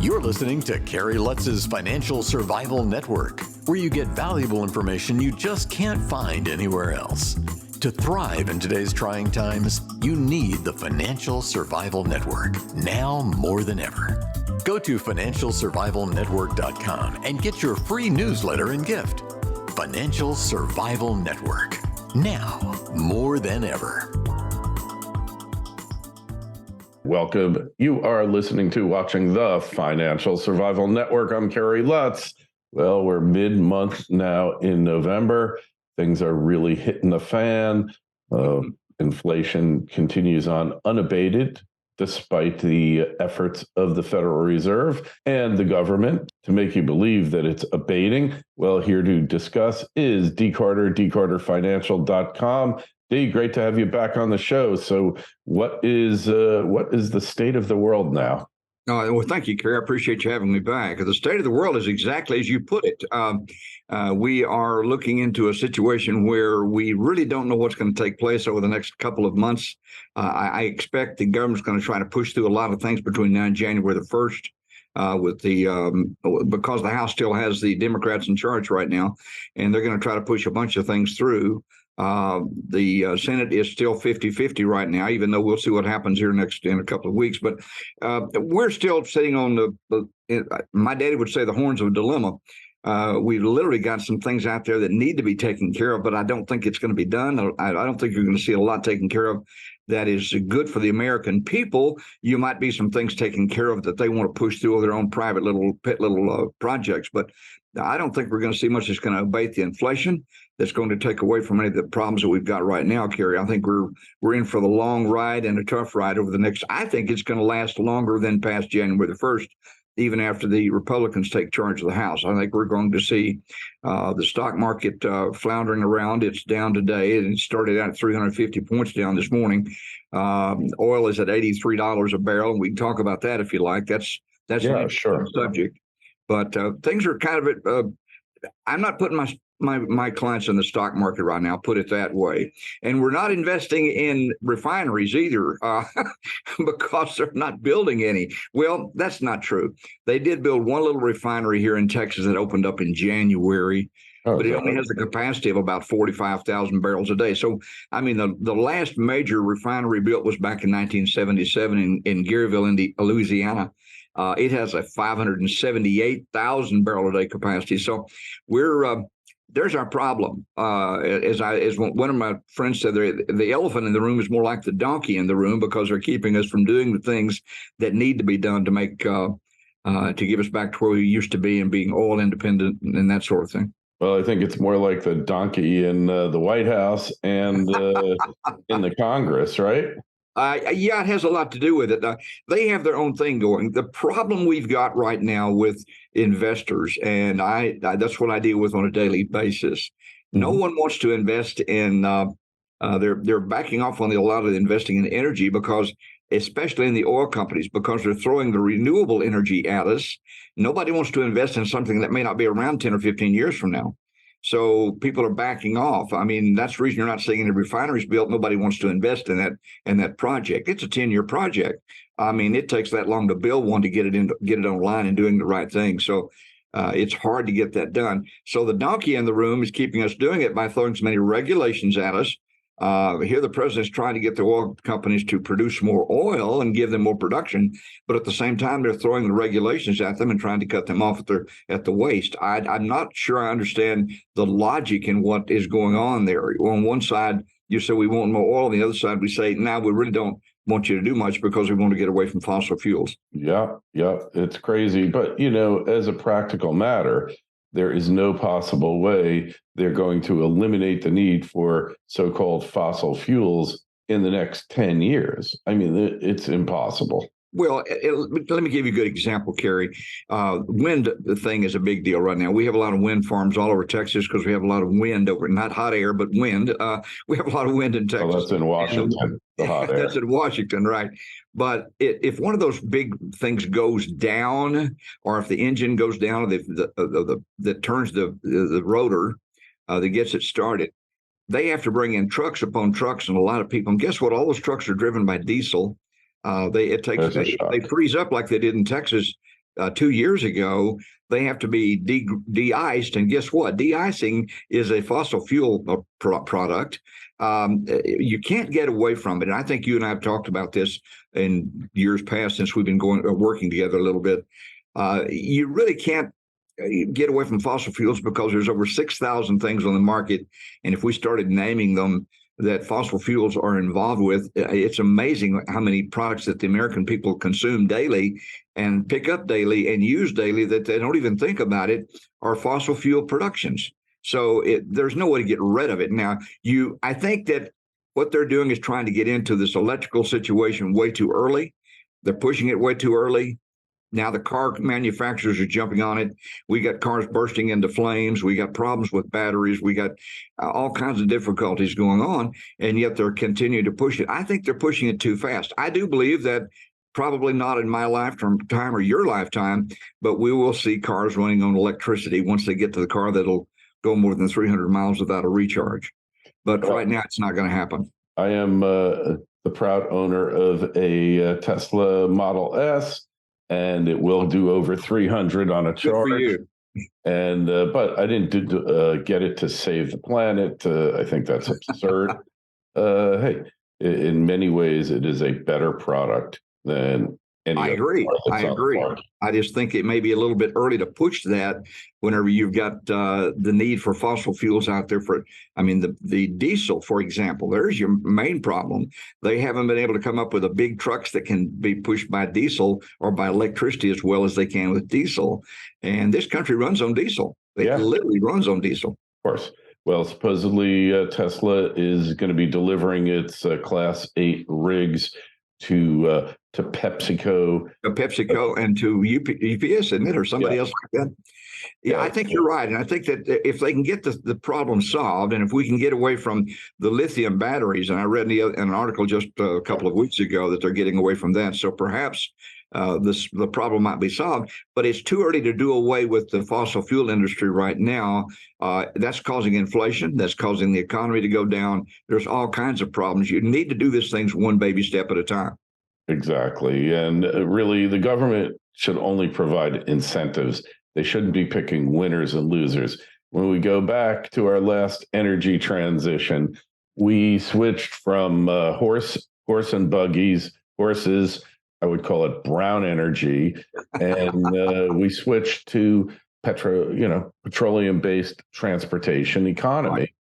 You're listening to Kerry Lutz's Financial Survival Network, where you get valuable information you just can't find anywhere else. To thrive in today's trying times, you need the Financial Survival Network, now more than ever. Go to financialsurvivalnetwork.com and get your free newsletter and gift. Financial Survival Network, now more than ever. Welcome. You are listening to watching the Financial Survival Network. I'm Kerry Lutz. Well, we're mid-month now in November. Things are really hitting the fan. Inflation continues on unabated, despite the efforts of the Federal Reserve and the government to make you believe that it's abating. Well, here to discuss is Dee Carter, DeeCarterFinancial.com. Dee, great to have you back on the show. So what is the state of the world now? Well, thank you, Kerry. I appreciate you having me back. The state of the world is exactly as you put it. We are looking into a situation where we really don't know what's going to take place over the next couple of months. I expect the government's going to try to push through a lot of things between now and January the 1st. Because the House still has the Democrats in charge right now, and they're going to try to push a bunch of things through. The Senate is still 50-50 right now, even though we'll see what happens here in a couple of weeks. But we're still sitting on my daddy would say, the horns of a dilemma. We've literally got some things out there that need to be taken care of, but I don't think it's going to be done. I don't think you're going to see a lot taken care of that is good for the American people. You might be some things taken care of that they want to push through their own private little projects, but I don't think we're going to see much that's going to abate the inflation that's going to take away from any of the problems that we've got right now, Kerry. I think we're in for the long ride and a tough ride over the next. I think it's going to last longer than past January the 1st, even after the Republicans take charge of the House. I think we're going to see the stock market floundering around. It's down today, and it started out at 350 points down this morning. Oil is at $83 a barrel, and we can talk about that if you like. That's yeah, sure. Subject. But things are kind of I'm not putting my clients in the stock market right now, put it that way. And we're not investing in refineries either because they're not building any. Well, that's not true. They did build one little refinery here in Texas that opened up in January. But it only has the capacity of about 45,000 barrels a day. So, I mean, the last major refinery built was back in 1977 in Garyville, Louisiana. It has a 578,000 barrel a day capacity. So there's our problem. As one of my friends said, the elephant in the room is more like the donkey in the room because they're keeping us from doing the things that need to be done to make to give us back to where we used to be and being oil independent and that sort of thing. Well, I think it's more like the donkey in the White House and in the Congress, right? Yeah, it has a lot to do with it. They have their own thing going. The problem we've got right now with investors, and I that's what I deal with on a daily basis. No one wants to invest in. They're backing off on a lot of investing in energy because, especially in the oil companies, because they're throwing the renewable energy at us. Nobody wants to invest in something that may not be around 10 or 15 years from now. So people are backing off. I mean, that's the reason you're not seeing any refineries built. Nobody wants to invest in that project. It's a 10-year project. I mean, it takes that long to build one to get it online and doing the right thing. So it's hard to get that done. So the donkey in the room is keeping us doing it by throwing so many regulations at us. Here, the president's trying to get the oil companies to produce more oil and give them more production, but at the same time, they're throwing the regulations at them and trying to cut them off at the waist. I'm not sure I understand the logic in what is going on there. On one side, you say we want more oil. On the other side, we say, no, we really don't want you to do much because we want to get away from fossil fuels. Yeah, it's crazy. But, as a practical matter, there is no possible way they're going to eliminate the need for so-called fossil fuels in the next 10 years. I mean, it's impossible. Well, let me give you a good example, Kerry. Wind thing is a big deal right now. We have a lot of wind farms all over Texas because we have a lot of wind over, not hot air, but wind. We have a lot of wind in Texas. Oh, that's in Washington, the hot air. That's in Washington, right. But if one of those big things goes down, or if the engine goes down, that turns the rotor that gets it started, they have to bring in trucks upon trucks and a lot of people. And guess what? All those trucks are driven by diesel. They freeze up like they did in Texas 2 years ago, they have to be de-iced. And guess what? De-icing is a fossil fuel product. You can't get away from it. And I think you and I have talked about this in years past since we've been working together a little bit. You really can't get away from fossil fuels because there's over 6,000 things on the market. And if we started naming them that fossil fuels are involved with, it's amazing how many products that the American people consume daily and pick up daily and use daily that they don't even think about it are fossil fuel productions. So there's no way to get rid of it. Now, I think that what they're doing is trying to get into this electrical situation way too early. They're pushing it way too early. Now the car manufacturers are jumping on it. We got cars bursting into flames. We got problems with batteries. We got all kinds of difficulties going on, and yet they're continuing to push it. I think they're pushing it too fast. I do believe that probably not in my lifetime or your lifetime, but we will see cars running on electricity once they get to the car that'll go more than 300 miles without a recharge. But right now, it's not going to happen. I am the proud owner of a Tesla Model S. And it will do over 300 on a charge. Good for you. And but I didn't get it to save the planet. I think that's absurd. Hey, in many ways, it is a better product than any. I agree. I just think it may be a little bit early to push that whenever you've got the need for fossil fuels out there. The diesel, for example, there's your main problem. They haven't been able to come up with the big trucks that can be pushed by diesel or by electricity as well as they can with diesel. And this country runs on diesel. It literally runs on diesel. Of course. Well, supposedly Tesla is going to be delivering its Class 8 rigs to PepsiCo. And to UPS, isn't it, or somebody else like that? Yeah, I think you're right. And I think that if they can get the problem solved, and if we can get away from the lithium batteries, and I read in an article just a couple of weeks ago that they're getting away from that. So perhaps the problem might be solved, but it's too early to do away with the fossil fuel industry right now. That's causing inflation. That's causing the economy to go down. There's all kinds of problems. You need to do these things one baby step at a time. Exactly. And really, the government should only provide incentives. They shouldn't be picking winners and losers. When we go back to our last energy transition, we switched from horse and buggies, horses, I would call it brown energy, and we switched to petroleum-based transportation economy,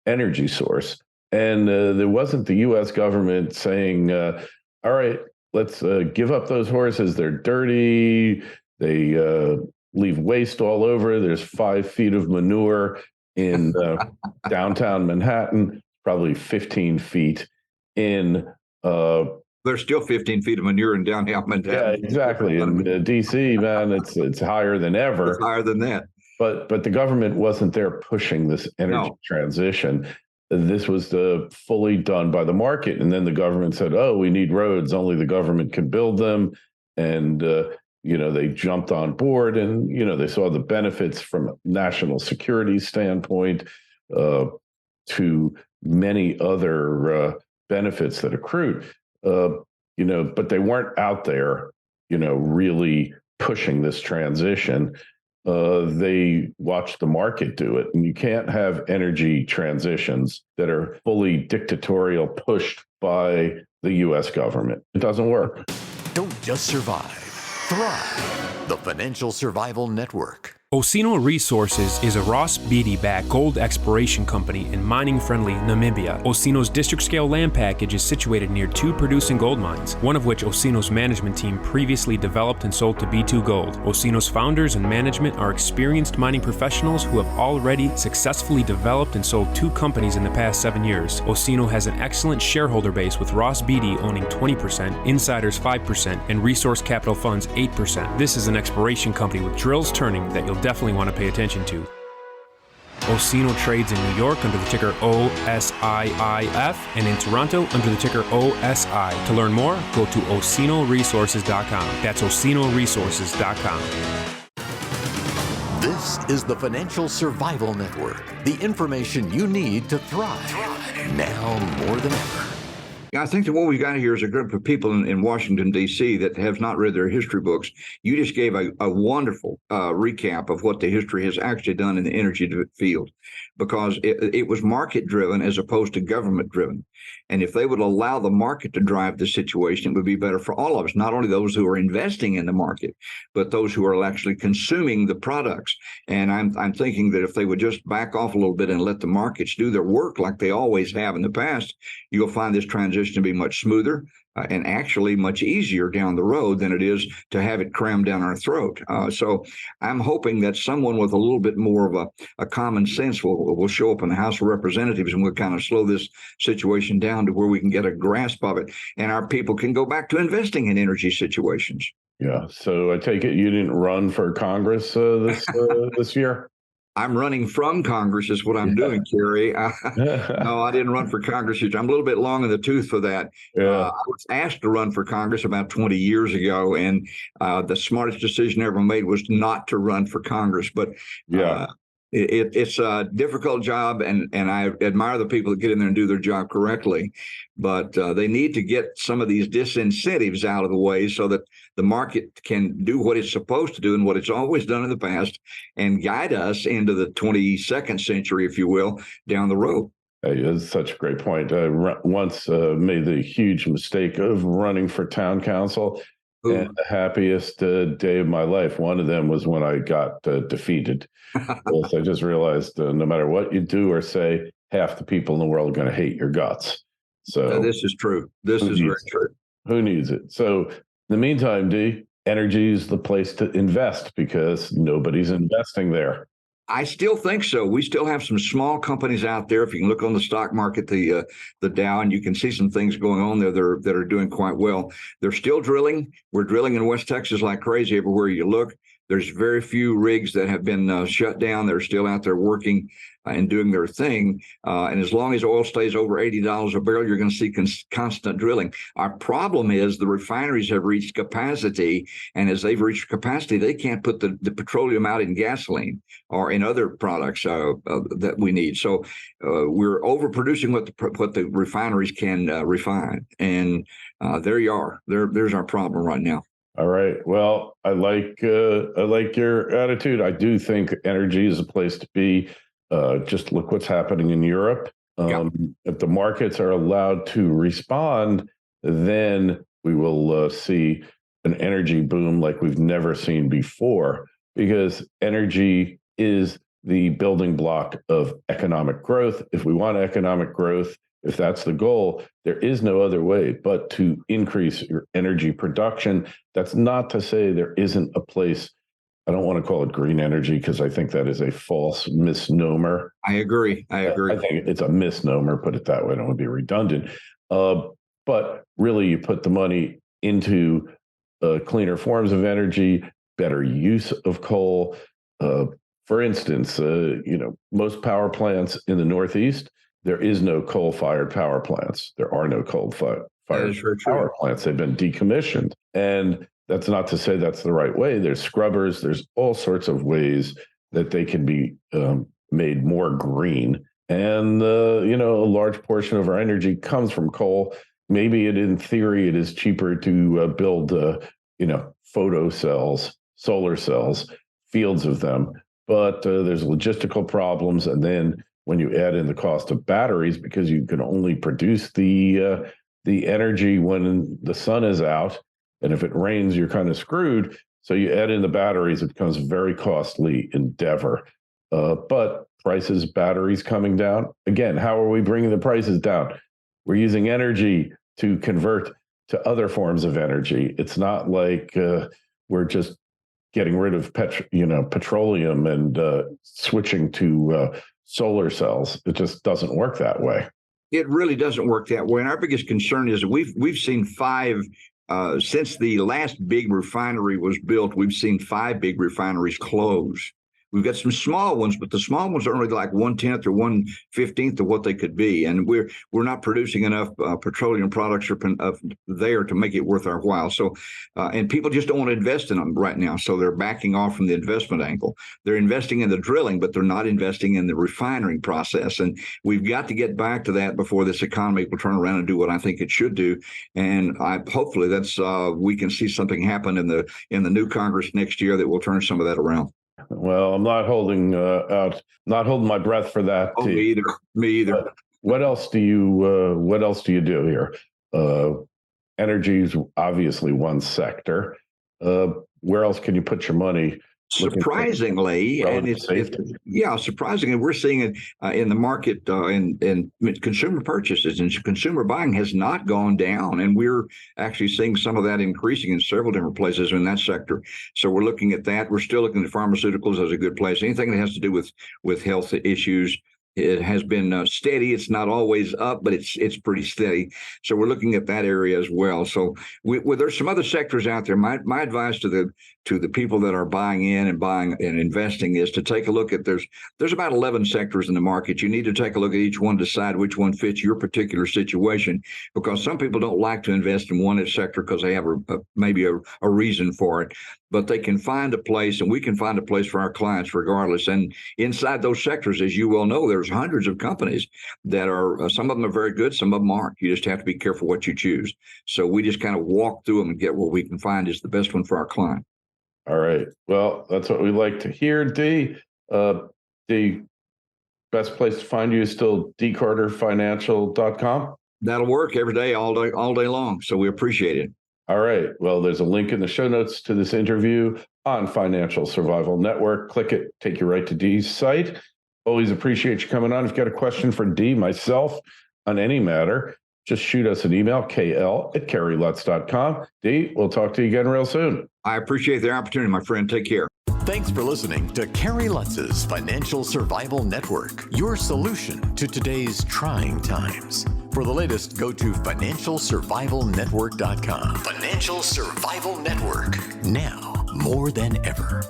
energy source. And there wasn't the U.S. government saying, all right, let's give up those horses. They're dirty. They leave waste all over. There's 5 feet of manure in downtown Manhattan, probably 15 feet in. There's still 15 feet of manure in downtown Manhattan. Yeah, exactly. In D.C., man, it's higher than ever. It's higher than that. But the government wasn't there pushing this energy transition. This was fully done by the market. And then the government said, oh, we need roads. Only the government can build them. And, they jumped on board and, they saw the benefits from a national security standpoint to many other benefits that accrued. But they weren't out there, really pushing this transition. They watched the market do it. And you can't have energy transitions that are fully dictatorial, pushed by the U.S. government. It doesn't work. Don't just survive, thrive. The Financial Survival Network. Osino Resources is a Ross Beatty-backed gold exploration company in mining-friendly Namibia. Osino's district-scale land package is situated near 2 producing gold mines, one of which Osino's management team previously developed and sold to B2 Gold. Osino's founders and management are experienced mining professionals who have already successfully developed and sold 2 companies in the past 7 years. Osino has an excellent shareholder base with Ross Beatty owning 20%, insiders 5%, and resource capital funds 8%. This is an exploration company with drills turning that you'll definitely want to pay attention to. Osino trades in New York under the ticker OSIIF and in Toronto under the ticker OSI. To learn more, go to osinoresources.com. That's osinoresources.com. This is the Financial Survival Network, the information you need to thrive now more than ever. I think that what we've got here is a group of people in Washington, D.C. that have not read their history books. You just gave a wonderful recap of what the history has actually done in the energy field, because it was market driven as opposed to government driven. And if they would allow the market to drive the situation, it would be better for all of us, not only those who are investing in the market, but those who are actually consuming the products. And I'm thinking that if they would just back off a little bit and let the markets do their work like they always have in the past, you'll find this transition to be much smoother and actually much easier down the road than it is to have it crammed down our throat. So I'm hoping that someone with a little bit more of a common sense will show up in the House of Representatives, and we'll kind of slow this situation down to where we can get a grasp of it, and our people can go back to investing in energy situations. Yeah. So I take it you didn't run for Congress this year? I'm running from Congress is what I'm doing, Kerry. No, I didn't run for Congress. I'm a little bit long in the tooth for that. Yeah. I was asked to run for Congress about 20 years ago, and the smartest decision I ever made was not to run for Congress. But Yeah. It's a difficult job, and I admire the people that get in there and do their job correctly. But they need to get some of these disincentives out of the way so that the market can do what it's supposed to do and what it's always done in the past, and guide us into the 22nd century, if you will, down the road. It's such a great point. I once made the huge mistake of running for town council. And the happiest day of my life, one of them was when I got defeated. Because I just realized no matter what you do or say, half the people in the world are going to hate your guts. So this is true. This is very true. Who needs it? So in the meantime, Dee, energy is the place to invest because nobody's investing there. I still think so. We still have some small companies out there. If you can look on the stock market, the Dow, and you can see some things going on there that are doing quite well. They're still drilling. We're drilling in West Texas like crazy everywhere you look. There's very few rigs that have been shut down. They're still out there working and doing their thing. And as long as oil stays over $80 a barrel, you're going to see constant drilling. Our problem is the refineries have reached capacity. And as they've reached capacity, they can't put the petroleum out in gasoline or in other products that we need. So we're overproducing what the refineries can refine. And there you are. There's our problem right now. All right. Well, I like your attitude. I do think energy is a place to be. Just look what's happening in Europe. If the markets are allowed to respond, then we will see an energy boom like we've never seen before, because energy is the building block of economic growth. If we want economic growth, if that's the goal, there is no other way but to increase your energy production. That's not to say there isn't a place. I don't want to call it green energy because I think that is a false misnomer. I agree. I think it's a misnomer, put it that way. I don't want to be redundant. But really, you put the money into cleaner forms of energy, better use of coal. For instance, most power plants in the Northeast, there is no coal-fired power plants. There are no coal-fired power plants. They've been decommissioned. And that's not to say that's the right way. There's scrubbers. There's all sorts of ways that they can be made more green. And, a large portion of our energy comes from coal. Maybe in theory, it is cheaper to build, photo cells, solar cells, fields of them. But there's logistical problems. And then when you add in the cost of batteries, because you can only produce the energy when the sun is out, and if it rains, you're kind of screwed. So you add in the batteries, it becomes a very costly endeavor. But prices, batteries coming down. Again, how are we bringing the prices down? We're using energy to convert to other forms of energy. It's not like we're just getting rid of petroleum and switching to solar cells. It just doesn't work that way. It really doesn't work that way. And our biggest concern is we've seen five. Since the last big refinery was built, we've seen 5 big refineries close. We've got some small ones, but the small ones are only like 1/10 or 1/15 of what they could be, and we're not producing enough petroleum products there to make it worth our while. So, and people just don't want to invest in them right now, so they're backing off from the investment angle. They're investing in the drilling, but they're not investing in the refining process, and we've got to get back to that before this economy will turn around and do what I think it should do. And hopefully that's we can see something happen in the new Congress next year that will turn some of that around. Well, I'm not holding my breath for that. Oh, me either. What else do you do here? Energy is obviously one sector. Where else can you put your money? Surprisingly, and surprisingly, we're seeing it in the market in consumer purchases, and consumer buying has not gone down, and we're actually seeing some of that increasing in several different places in that sector. So we're looking at that. We're still looking at pharmaceuticals as a good place. Anything that has to do with health issues. It has been steady. It's not always up, but it's pretty steady. So we're looking at that area as well. So there's some other sectors out there. My advice to the people that are buying in and investing is to take a look at there's about 11 sectors in the market. You need to take a look at each one, decide which one fits your particular situation, because some people don't like to invest in one sector because they have maybe a reason for it. But they can find a place, and we can find a place for our clients regardless. And inside those sectors, as you well know, there's hundreds of companies that are, some of them are very good, some of them aren't. You just have to be careful what you choose. So we just kind of walk through them and get what we can find is the best one for our client. All right. Well, that's what we like to hear, Dee. The best place to find you is still deecarterfinancial.com. That'll work every day, all day long. So we appreciate it. All right. Well, there's a link in the show notes to this interview on Financial Survival Network. Click it, take you right to Dee's site. Always appreciate you coming on. If you've got a question for Dee, myself, on any matter, just shoot us an email, kl@kerrylutz.com. Dee, we'll talk to you again real soon. I appreciate the opportunity, my friend. Take care. Thanks for listening to Kerry Lutz's Financial Survival Network, your solution to today's trying times. For the latest, go to financialsurvivalnetwork.com. Financial Survival Network, now more than ever.